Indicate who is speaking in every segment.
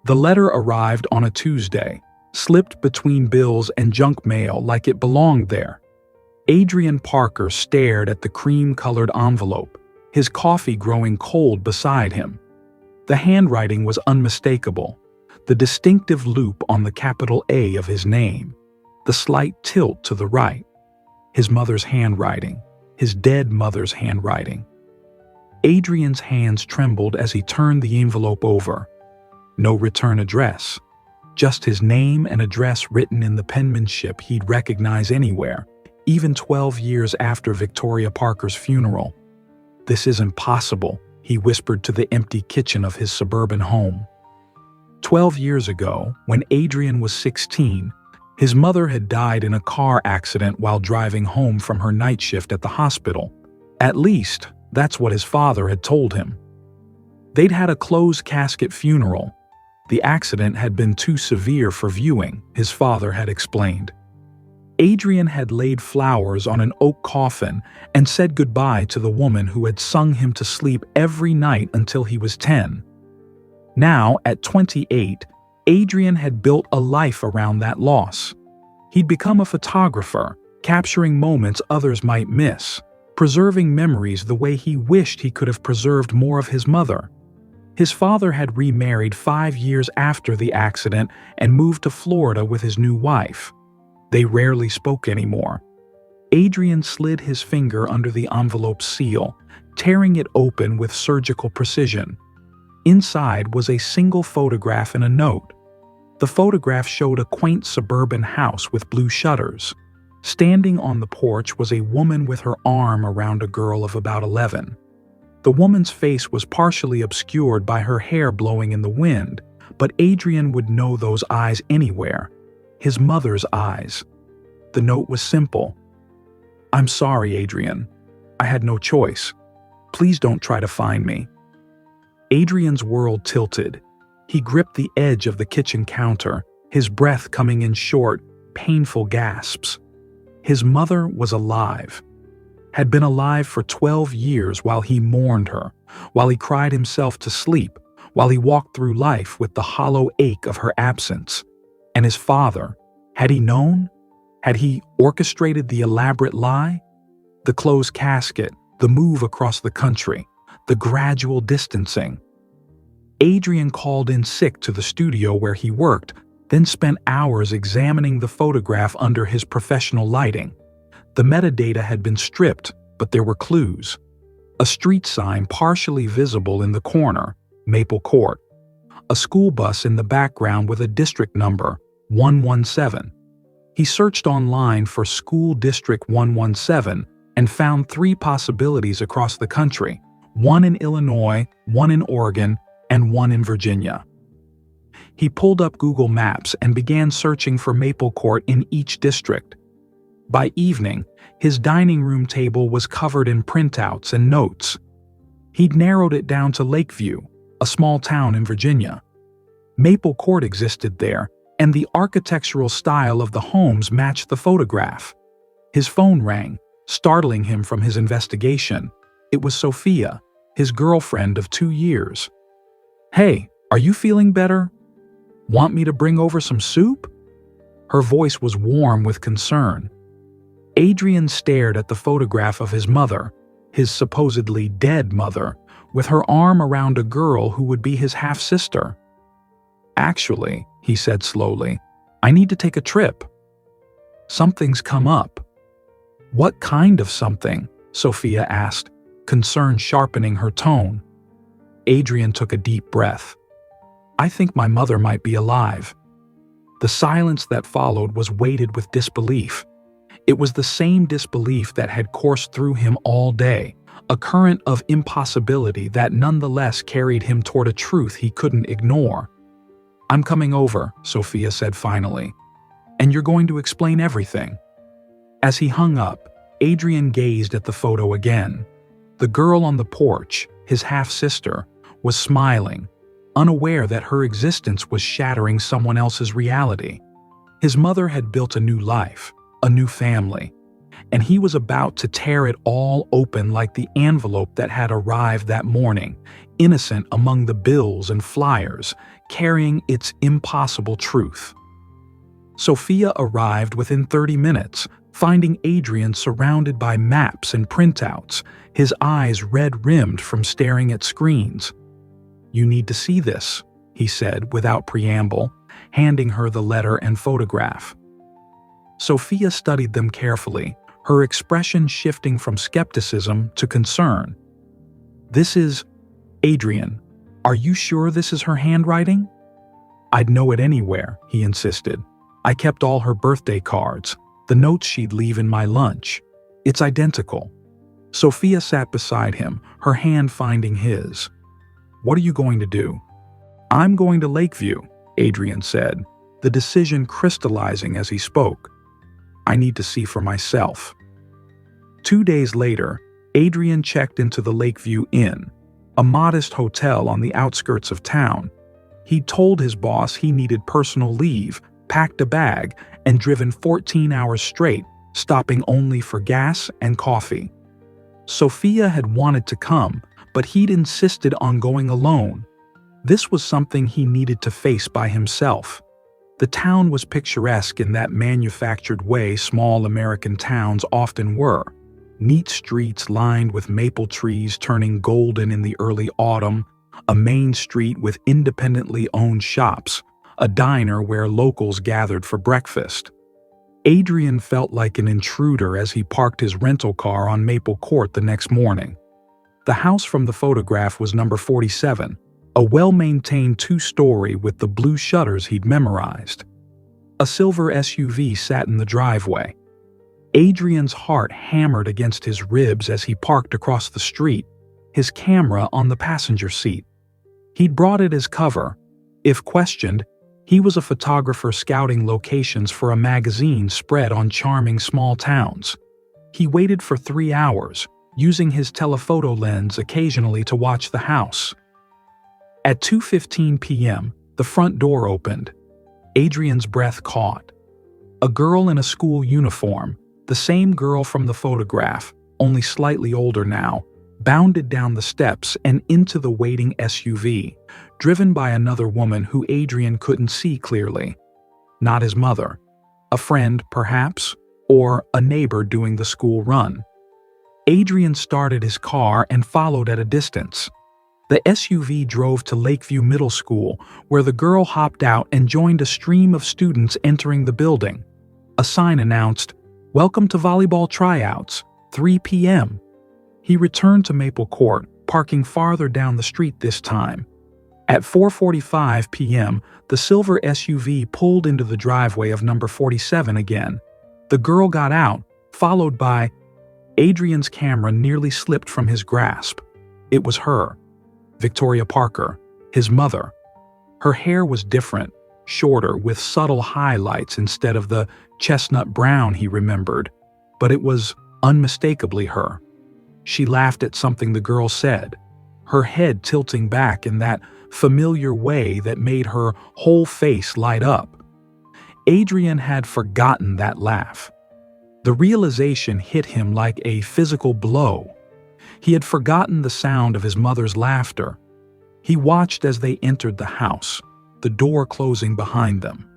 Speaker 1: The letter arrived on a Tuesday, slipped between bills and junk mail like it belonged there. Adrian Parker stared at the cream-colored envelope, his coffee growing cold beside him. The handwriting was unmistakable, the distinctive loop on the capital A of his name, the slight tilt to the right. His mother's handwriting, his dead mother's handwriting. Adrian's hands trembled as he turned the envelope over. No return address, just his name and address written in the penmanship he'd recognize anywhere, even 12 years after Victoria Parker's funeral. "This isn't possible," he whispered to the empty kitchen of his suburban home. 12 years ago, when Adrian was 16, his mother had died in a car accident while driving home from her night shift at the hospital. At least, that's what his father had told him. They'd had a closed casket funeral. The accident had been too severe for viewing, his father had explained. Adrian had laid flowers on an oak coffin and said goodbye to the woman who had sung him to sleep every night until he was 10. Now, at 28, Adrian had built a life around that loss. He'd become a photographer, capturing moments others might miss, preserving memories the way he wished he could have preserved more of his mother. His father had remarried 5 years after the accident and moved to Florida with his new wife. They rarely spoke anymore. Adrian slid his finger under the envelope's seal, tearing it open with surgical precision. Inside was a single photograph and a note. The photograph showed a quaint suburban house with blue shutters. Standing on the porch was a woman with her arm around a girl of about 11. The woman's face was partially obscured by her hair blowing in the wind, but Adrian would know those eyes anywhere. His mother's eyes. The note was simple. "I'm sorry, Adrian. I had no choice. Please don't try to find me." Adrian's world tilted. He gripped the edge of the kitchen counter, his breath coming in short, painful gasps. His mother was alive. Had been alive for 12 years while he mourned her, while he cried himself to sleep, while he walked through life with the hollow ache of her absence. And his father, had he known? Had he orchestrated the elaborate lie? The closed casket, the move across the country, the gradual distancing. Adrian called in sick to the studio where he worked, then spent hours examining the photograph under his professional lighting. The metadata had been stripped, but there were clues. A street sign partially visible in the corner, Maple Court. A school bus in the background with a district number, 117. He searched online for School District 117 and found 3 possibilities across the country, one in Illinois, one in Oregon, and one in Virginia. He pulled up Google Maps and began searching for Maple Court in each district. By evening, his dining room table was covered in printouts and notes. He'd narrowed it down to Lakeview, a small town in Virginia. Maple Court existed there, and the architectural style of the homes matched the photograph. His phone rang, startling him from his investigation. It was Sophia, his girlfriend of 2 years. "Hey, are you feeling better? Want me to bring over some soup?" Her voice was warm with concern. Adrian stared at the photograph of his mother, his supposedly dead mother, with her arm around a girl who would be his half-sister. "Actually," he said slowly, "I need to take a trip. Something's come up." "What kind of something?" Sophia asked, concern sharpening her tone. Adrian took a deep breath. "I think my mother might be alive." The silence that followed was weighted with disbelief. It was the same disbelief that had coursed through him all day, a current of impossibility that nonetheless carried him toward a truth he couldn't ignore. "I'm coming over," Sophia said finally, "and you're going to explain everything." As he hung up, Adrian gazed at the photo again. The girl on the porch, his half-sister, was smiling, unaware that her existence was shattering someone else's reality. His mother had built a new life, a new family. and he was about to tear it all open like the envelope that had arrived that morning, innocent among the bills and flyers, carrying its impossible truth. Sophia arrived within 30 minutes, finding Adrian surrounded by maps and printouts, his eyes red-rimmed from staring at screens. "You need to see this," he said without preamble, handing her the letter and photograph. Sophia studied them carefully, her expression shifting from skepticism to concern. "This is Adrian. Are you sure this is her handwriting?" "I'd know it anywhere," he insisted. "I kept all her birthday cards, the notes she'd leave in my lunch. It's identical." Sophia sat beside him, her hand finding his. "What are you going to do?" "I'm going to Lakeview," Adrian said, the decision crystallizing as he spoke. "I need to see for myself." 2 days later, Adrian checked into the Lakeview Inn, a modest hotel on the outskirts of town. He'd told his boss he needed personal leave, packed a bag, and driven 14 hours straight, stopping only for gas and coffee. Sophia had wanted to come, but he'd insisted on going alone. This was something he needed to face by himself. The town was picturesque in that manufactured way small American towns often were. Neat streets lined with maple trees turning golden in the early autumn, a main street with independently owned shops, a diner where locals gathered for breakfast. Adrian felt like an intruder as he parked his rental car on Maple Court the next morning. The house from the photograph was number 47, a well-maintained two-story with the blue shutters he'd memorized. A silver SUV sat in the driveway. Adrian's heart hammered against his ribs as he parked across the street, his camera on the passenger seat. He'd brought it as cover. If questioned, he was a photographer scouting locations for a magazine spread on charming small towns. He waited for 3 hours, using his telephoto lens occasionally to watch the house. At 2:15 p.m., the front door opened. Adrian's breath caught. A girl in a school uniform, the same girl from the photograph, only slightly older now, bounded down the steps and into the waiting SUV, driven by another woman who Adrian couldn't see clearly. Not his mother. A friend, perhaps, or a neighbor doing the school run. Adrian started his car and followed at a distance. The SUV drove to Lakeview Middle School, where the girl hopped out and joined a stream of students entering the building. A sign announced, "Welcome to volleyball tryouts, 3 p.m. He returned to Maple Court, parking farther down the street this time. At 4:45 p.m., the silver SUV pulled into the driveway of number 47 again. The girl got out, followed by... Adrian's camera nearly slipped from his grasp. It was her, Victoria Parker, his mother. Her hair was different, shorter, with subtle highlights instead of the chestnut brown he remembered, but it was unmistakably her. She laughed at something the girl said, her head tilting back in that familiar way that made her whole face light up. Adrian had forgotten that laugh. The realization hit him like a physical blow. He had forgotten the sound of his mother's laughter. He watched as they entered the house, the door closing behind them.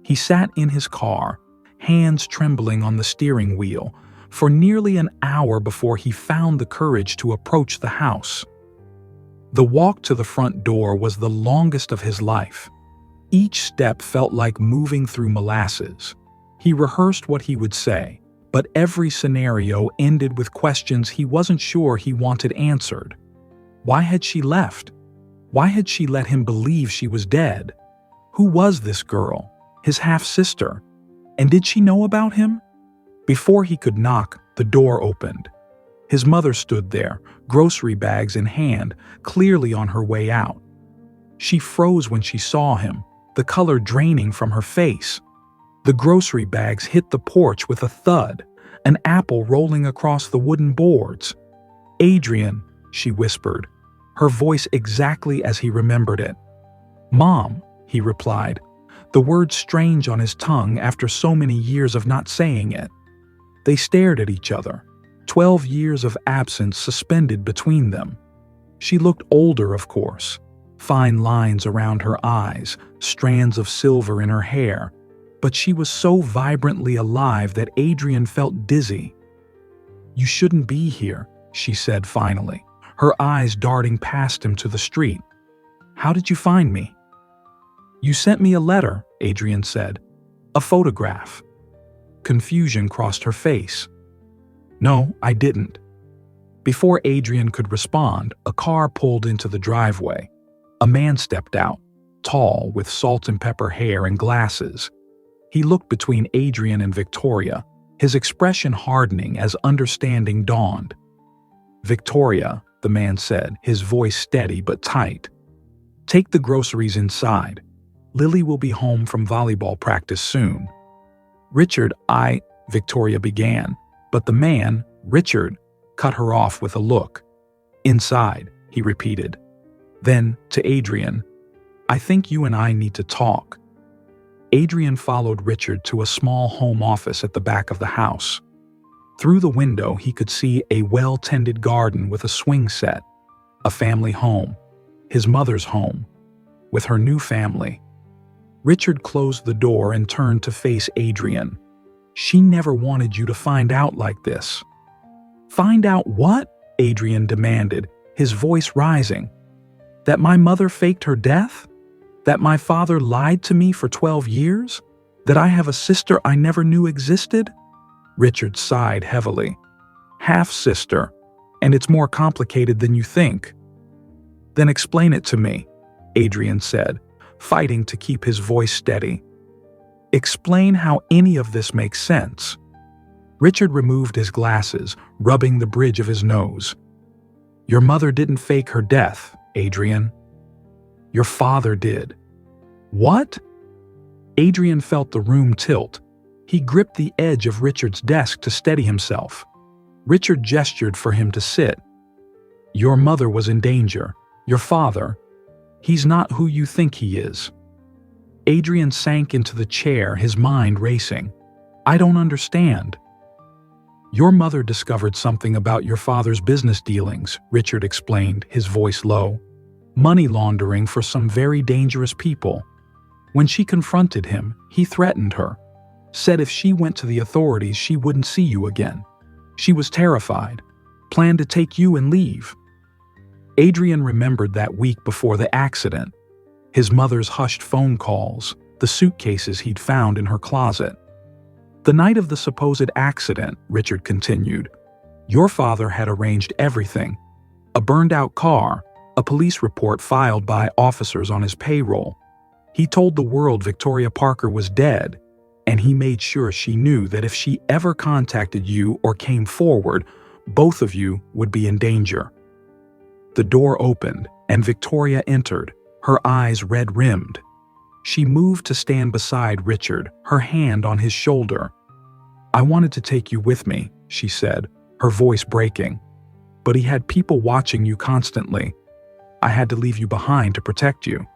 Speaker 1: He sat in his car, hands trembling on the steering wheel, for nearly an hour before he found the courage to approach the house. The walk to the front door was the longest of his life. Each step felt like moving through molasses. He rehearsed what he would say, but every scenario ended with questions he wasn't sure he wanted answered. Why had she left? Why had she let him believe she was dead? Who was this girl, his half-sister? And did she know about him? Before he could knock, the door opened. His mother stood there, grocery bags in hand, clearly on her way out. She froze when she saw him, the color draining from her face. The grocery bags hit the porch with a thud, an apple rolling across the wooden boards. "Adrian," she whispered, her voice exactly as he remembered it. "Mom," he replied, the word strange on his tongue after so many years of not saying it. They stared at each other, 12 years of absence suspended between them. She looked older, of course, fine lines around her eyes, strands of silver in her hair, but she was so vibrantly alive that Adrian felt dizzy. "You shouldn't be here," she said finally, her eyes darting past him to the street. "How did you find me?" "You sent me a letter," Adrian said. "A photograph." Confusion crossed her face. "No, I didn't." Before Adrian could respond, a car pulled into the driveway. A man stepped out, tall, with salt and pepper hair and glasses. He looked between Adrian and Victoria, his expression hardening as understanding dawned. "Victoria," the man said, his voice steady but tight. "Take the groceries inside. Lily will be home from volleyball practice soon." "Richard, Victoria began, but the man, Richard, cut her off with a look. "Inside," he repeated. Then, to Adrian, "I think you and I need to talk." Adrian followed Richard to a small home office at the back of the house. Through the window, he could see a well-tended garden with a swing set, a family home, his mother's home, with her new family. Richard closed the door and turned to face Adrian. "She never wanted you to find out like this." "Find out what?" Adrian demanded, his voice rising. "That my mother faked her death? That my father lied to me for 12 years? That I have a sister I never knew existed?" Richard sighed heavily. "Half-sister, and it's more complicated than you think." "Then explain it to me," Adrian said, fighting to keep his voice steady. "Explain how any of this makes sense." Richard removed his glasses, rubbing the bridge of his nose. "Your mother didn't fake her death, Adrian. Your father did." "What?" Adrian felt the room tilt. He gripped the edge of Richard's desk to steady himself. Richard gestured for him to sit. "Your mother was in danger. Your father, he's not who you think he is." Adrian sank into the chair, his mind racing. "I don't understand." "Your mother discovered something about your father's business dealings," Richard explained, his voice low. "Money laundering for some very dangerous people. When she confronted him, he threatened her. Said if she went to the authorities, she wouldn't see you again. She was terrified. Planned to take you and leave." Adrian remembered that week before the accident. His mother's hushed phone calls, the suitcases he'd found in her closet. "The night of the supposed accident," Richard continued, "your father had arranged everything. A burned-out car, a police report filed by officers on his payroll. He told the world Victoria Parker was dead, and he made sure she knew that if she ever contacted you or came forward, both of you would be in danger." The door opened, and Victoria entered, her eyes red-rimmed. She moved to stand beside Richard, her hand on his shoulder. "I wanted to take you with me," she said, her voice breaking. "But he had people watching you constantly. I had to leave you behind to protect you."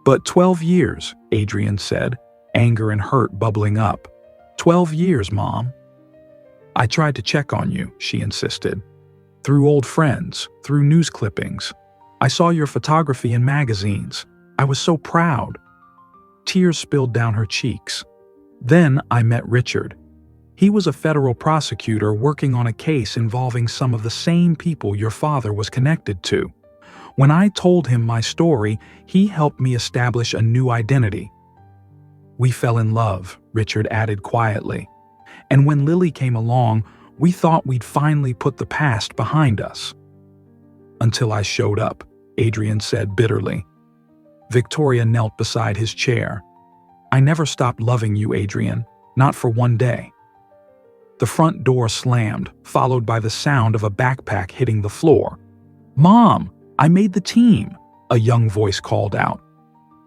Speaker 1: "But 12 years," Adrian said, anger and hurt bubbling up. 12 years, Mom." "I tried to check on you," she insisted. "Through old friends, through news clippings. I saw your photography in magazines. I was so proud." Tears spilled down her cheeks. "Then I met Richard. He was a federal prosecutor working on a case involving some of the same people your father was connected to. When I told him my story, he helped me establish a new identity." "We fell in love," Richard added quietly. "And when Lily came along, we thought we'd finally put the past behind us." "Until I showed up," Adrian said bitterly. Victoria knelt beside his chair. "I never stopped loving you, Adrian, not for one day." The front door slammed, followed by the sound of a backpack hitting the floor. "Mom, I made the team," a young voice called out.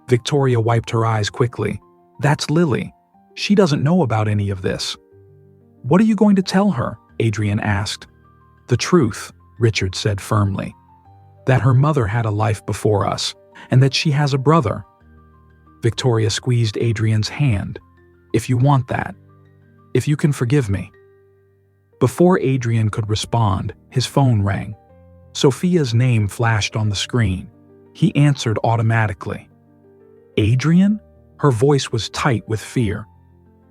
Speaker 1: Victoria wiped her eyes quickly. "That's Lily. She doesn't know about any of this." "What are you going to tell her?" Adrian asked. "The truth," Richard said firmly. "That her mother had a life before us, and that she has a brother." Victoria squeezed Adrian's hand. "If you want that. If you can forgive me." Before Adrian could respond, his phone rang. Sophia's name flashed on the screen. He answered automatically. Adrian? Her voice was tight with fear.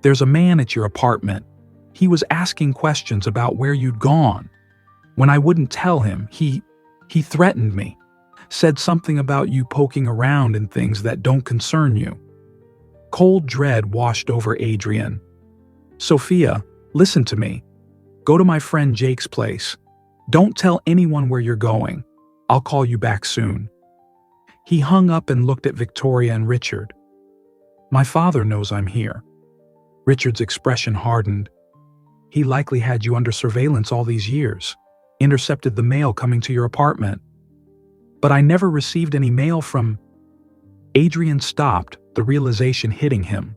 Speaker 1: There's a man at your apartment. He was asking questions about where you'd gone. When I wouldn't tell him, he threatened me. Said something about you poking around in things that don't concern you. Cold dread washed over Adrian. Sophia, listen to me. Go to my friend Jake's place. Don't tell anyone where you're going. I'll call you back soon. He hung up and looked at Victoria and Richard. My father knows I'm here. Richard's expression hardened. He likely had you under surveillance all these years, intercepted the mail coming to your apartment. But I never received any mail from... Adrian stopped, the realization hitting him.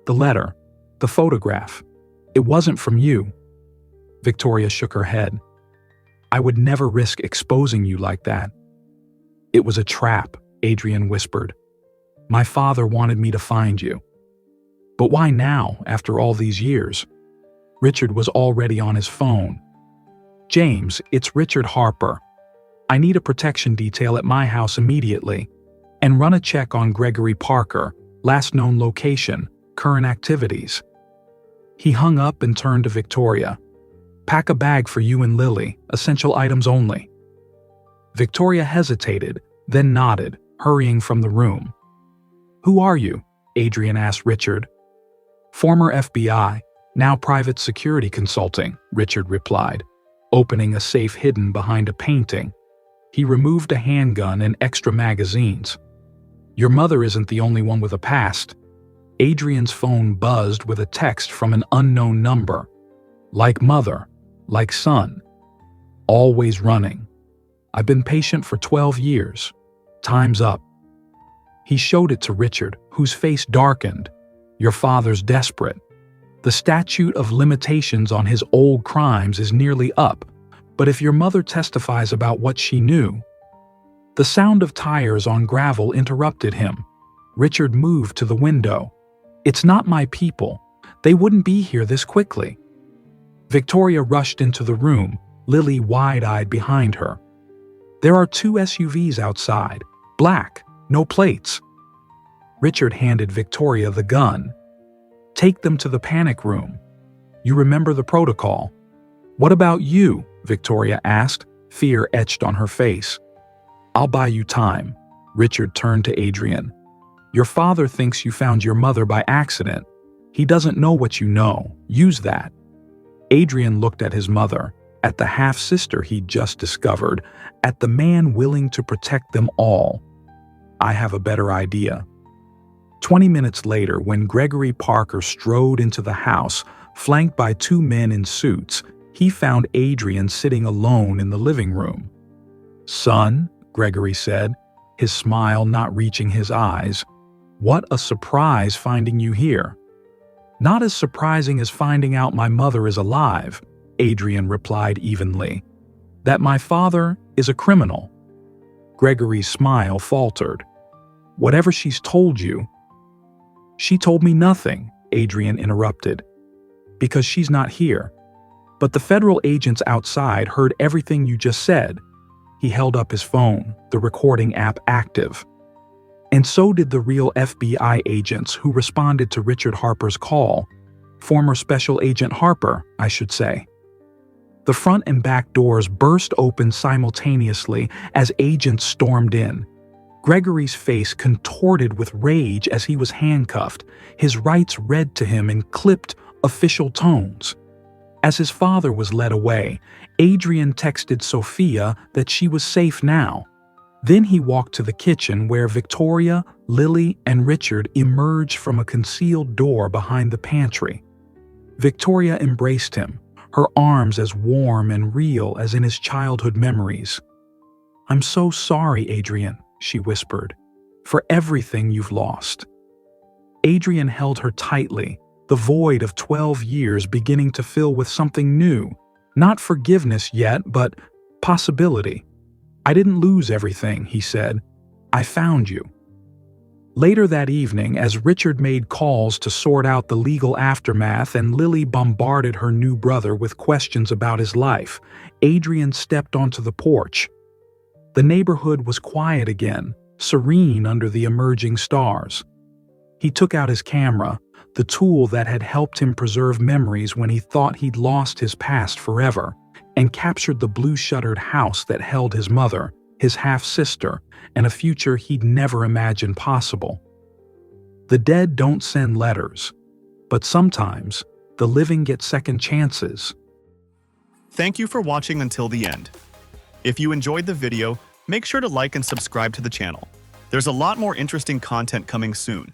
Speaker 1: The letter, the photograph, it wasn't from you. Victoria shook her head. I would never risk exposing you like that. It was a trap, Adrian whispered. My father wanted me to find you. But why now, after all these years? Richard was already on his phone. James, it's Richard Harper. I need a protection detail at my house immediately. And run a check on Gregory Parker, last known location, current activities. He hung up and turned to Victoria. Pack a bag for you and Lily, essential items only. Victoria hesitated, then nodded, hurrying from the room. Who are you? Adrian asked Richard. Former FBI, now private security consulting, Richard replied, opening a safe hidden behind a painting. He removed a handgun and extra magazines. Your mother isn't the only one with a past. Adrian's phone buzzed with a text from an unknown number. Like mother, like son. Always running. I've been patient for 12 years. Time's up. He showed it to Richard, whose face darkened. Your father's desperate. The statute of limitations on his old crimes is nearly up, but if your mother testifies about what she knew... The sound of tires on gravel interrupted him. Richard moved to the window. It's not my people. They wouldn't be here this quickly. Victoria rushed into the room, Lily wide-eyed behind her. There are 2 SUVs outside. Black, no plates. Richard handed Victoria the gun. Take them to the panic room. You remember the protocol. What about you? Victoria asked, fear etched on her face. I'll buy you time. Richard turned to Adrian. Your father thinks you found your mother by accident. He doesn't know what you know. Use that. Adrian looked at his mother, at the half-sister he'd just discovered, at the man willing to protect them all. I have a better idea. 20 minutes later, when Gregory Parker strode into the house, flanked by 2 men in suits, he found Adrian sitting alone in the living room. Son, Gregory said, his smile not reaching his eyes. What a surprise finding you here. Not as surprising as finding out my mother is alive, Adrian replied evenly. That my father is a criminal. Gregory's smile faltered. Whatever she's told you... She told me nothing, Adrian interrupted. Because she's not here. But the federal agents outside heard everything you just said. He held up his phone, the recording app active. And so did the real FBI agents who responded to Richard Harper's call. Former Special Agent Harper, I should say. The front and back doors burst open simultaneously as agents stormed in. Gregory's face contorted with rage as he was handcuffed, his rights read to him in clipped, official tones. As his father was led away, Adrian texted Sophia that she was safe now. Then he walked to the kitchen where Victoria, Lily, and Richard emerged from a concealed door behind the pantry. Victoria embraced him, her arms as warm and real as in his childhood memories. I'm so sorry, Adrian, she whispered, for everything you've lost. Adrian held her tightly, the void of 12 years beginning to fill with something new, not forgiveness yet, but possibility. I didn't lose everything, he said. I found you. Later that evening, as Richard made calls to sort out the legal aftermath and Lily bombarded her new brother with questions about his life, Adrian stepped onto the porch. The neighborhood was quiet again, serene under the emerging stars. He took out his camera, the tool that had helped him preserve memories when he thought he'd lost his past forever, and captured the blue-shuttered house that held his mother, his half-sister, and a future he'd never imagined possible. The dead don't send letters, but sometimes the living get second chances.
Speaker 2: Thank you for watching until the end. If you enjoyed the video, make sure to like and subscribe to the channel. There's a lot more interesting content coming soon.